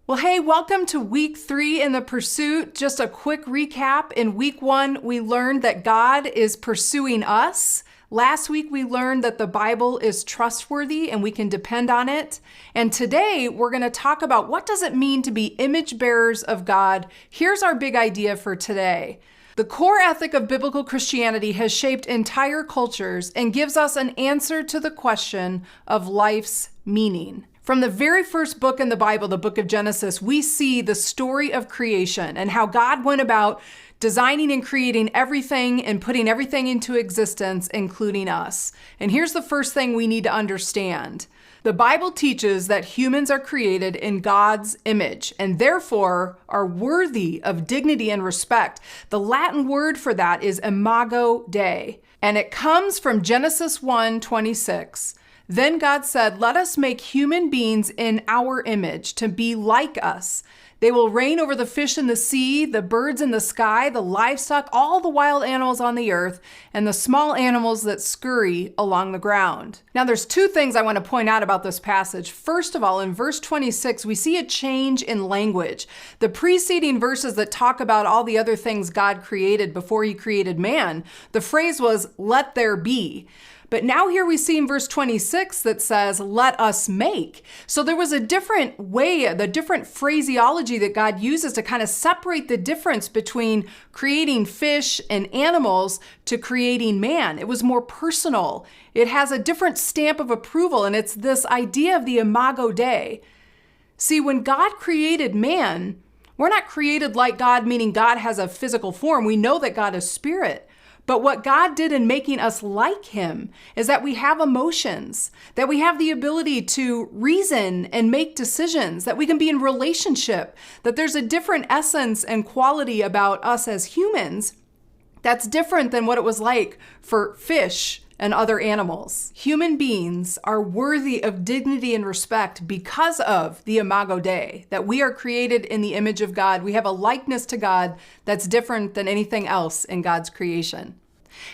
Well, hey, welcome to week 3 in the pursuit. Just a quick recap. In week 1, we learned that God is pursuing us. Last week, we learned that the Bible is trustworthy and we can depend on it. And today, we're going to talk about what does it mean to be image bearers of God. Here's our big idea for today. The core ethic of biblical Christianity has shaped entire cultures and gives us an answer to the question of life's meaning. From the very first book in the Bible, the book of Genesis, we see the story of creation and how God went about designing and creating everything and putting everything into existence, including us. And here's the first thing we need to understand. The Bible teaches that humans are created in God's image and therefore are worthy of dignity and respect. The Latin word for that is Imago Dei, and it comes from Genesis 1:26. Then God said, "Let us make human beings in our image to be like us. They will reign over the fish in the sea, the birds in the sky, the livestock, all the wild animals on the earth, and the small animals that scurry along the ground." Now, there's two things I want to point out about this passage. First of all, in verse 26, we see a change in language. The preceding verses that talk about all the other things God created before he created man, the phrase was, "let there be." But now here we see in verse 26 that says, "let us make." So there was a different way, the different phraseology that God uses to kind of separate the difference between creating fish and animals to creating man. It was more personal. It has a different stamp of approval, and it's this idea of the Imago Dei. See, when God created man, we're not created like God, meaning God has a physical form. We know that God is spirit. But what God did in making us like him is that we have emotions, that we have the ability to reason and make decisions, that we can be in relationship, that there's a different essence and quality about us as humans that's different than what it was like for fish and other animals. Human beings are worthy of dignity and respect because of the Imago Dei, that we are created in the image of God. We have a likeness to God that's different than anything else in God's creation.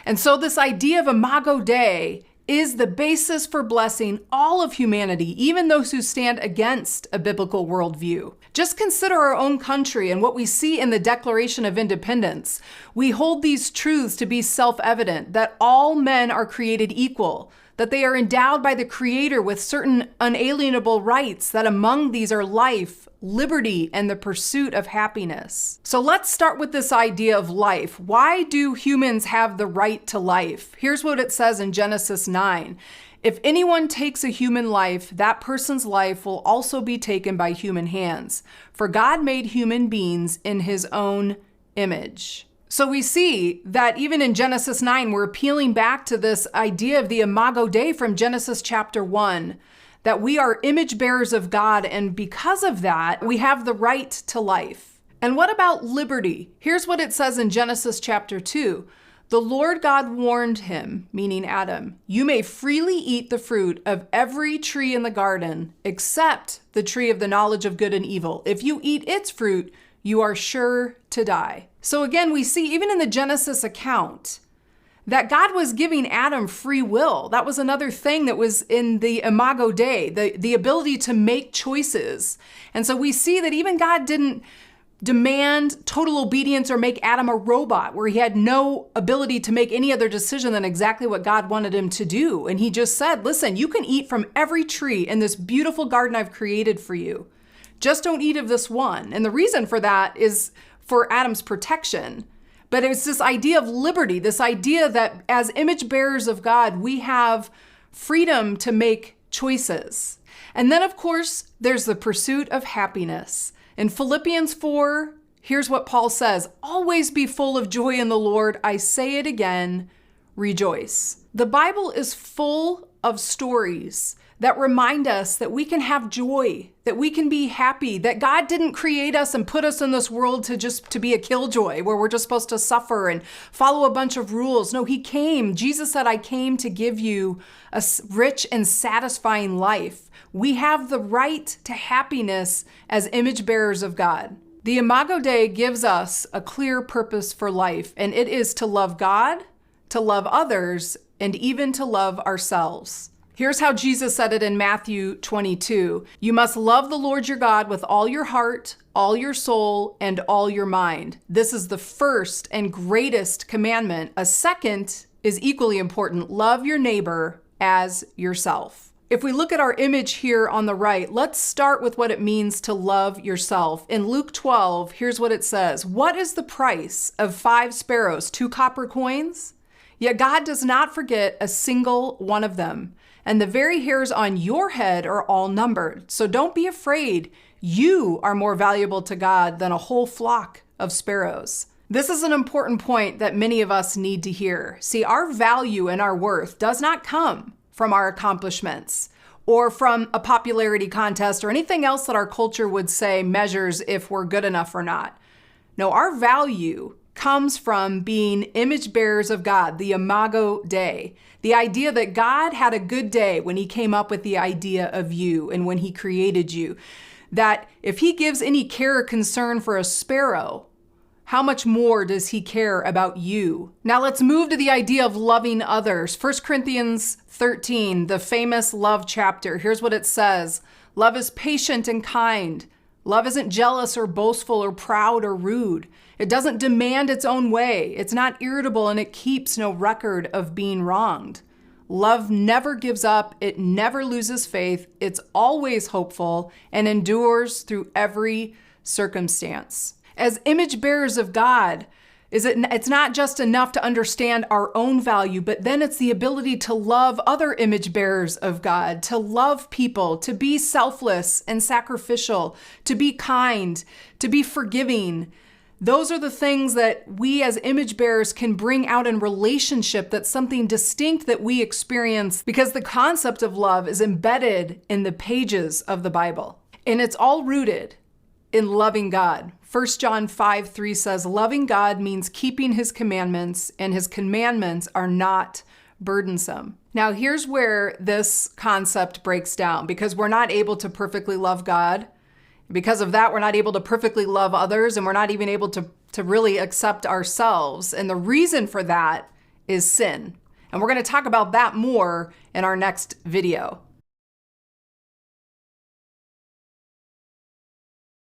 And so this idea of Imago Dei is the basis for blessing all of humanity, even those who stand against a biblical worldview. Just consider our own country and what we see in the Declaration of Independence. We hold these truths to be self-evident, that all men are created equal, that they are endowed by the Creator with certain unalienable rights, that among these are life, liberty, and the pursuit of happiness. So let's start with this idea of life. Why do humans have the right to life? Here's what it says in Genesis 9. "If anyone takes a human life, that person's life will also be taken by human hands. For God made human beings in his own image." So we see that even in Genesis 9, we're appealing back to this idea of the Imago Dei from Genesis chapter 1, that we are image bearers of God, and because of that, we have the right to life. And what about liberty? Here's what it says in Genesis chapter 2. "The Lord God warned him," meaning Adam, "you may freely eat the fruit of every tree in the garden, except the tree of the knowledge of good and evil. If you eat its fruit, you are sure to die." So again, we see even in the Genesis account that God was giving Adam free will. That was another thing that was in the Imago Dei, the ability to make choices. And so we see that even God didn't demand total obedience or make Adam a robot where he had no ability to make any other decision than exactly what God wanted him to do. And he just said, "Listen, you can eat from every tree in this beautiful garden I've created for you. Just don't eat of this one." And the reason for that is for Adam's protection. But it's this idea of liberty, this idea that as image bearers of God, we have freedom to make choices. And then, of course, there's the pursuit of happiness. In Philippians 4, here's what Paul says, "Always be full of joy in the Lord. I say it again, rejoice." The Bible is full of stories that remind us that we can have joy, that we can be happy, that God didn't create us and put us in this world to be a killjoy where we're just supposed to suffer and follow a bunch of rules. No, he came. Jesus said, "I came to give you a rich and satisfying life." We have the right to happiness as image bearers of God. The Imago Dei gives us a clear purpose for life, and it is to love God, to love others, and even to love ourselves. Here's how Jesus said it in Matthew 22. You must love the Lord your God with all your heart, all your soul, and all your mind. This is the first and greatest commandment. A second is equally important. Love your neighbor as yourself. If we look at our image here on the right, let's start with what it means to love yourself. In Luke 12, here's what it says. What is the price of 5 sparrows, 2 copper coins? Yet God does not forget a single one of them. And the very hairs on your head are all numbered. So don't be afraid. You are more valuable to God than a whole flock of sparrows. This is an important point that many of us need to hear. See, our value and our worth does not come from our accomplishments or from a popularity contest or anything else that our culture would say measures if we're good enough or not. No, our value comes from being image bearers of God, the Imago Dei, the idea that God had a good day when he came up with the idea of you and when he created you, that if he gives any care or concern for a sparrow, how much more does he care about you? Now let's move to the idea of loving others. 1 Corinthians 13, the famous love chapter. Here's what it says. Love is patient and kind. Love isn't jealous or boastful or proud or rude. It doesn't demand its own way. It's not irritable and it keeps no record of being wronged. Love never gives up. It never loses faith. It's always hopeful and endures through every circumstance. As image bearers of God, it's not just enough to understand our own value, but then it's the ability to love other image bearers of God, to love people, to be selfless and sacrificial, to be kind, to be forgiving. Those are the things that we as image bearers can bring out in relationship. That's something distinct that we experience because the concept of love is embedded in the pages of the Bible. And it's all rooted in loving God. 1 John 5:3 says, loving God means keeping his commandments, and his commandments are not burdensome. Now, here's where this concept breaks down because we're not able to perfectly love God. Because of that, we're not able to perfectly love others, and we're not even able to really accept ourselves. And the reason for that is sin. And we're going to talk about that more in our next video.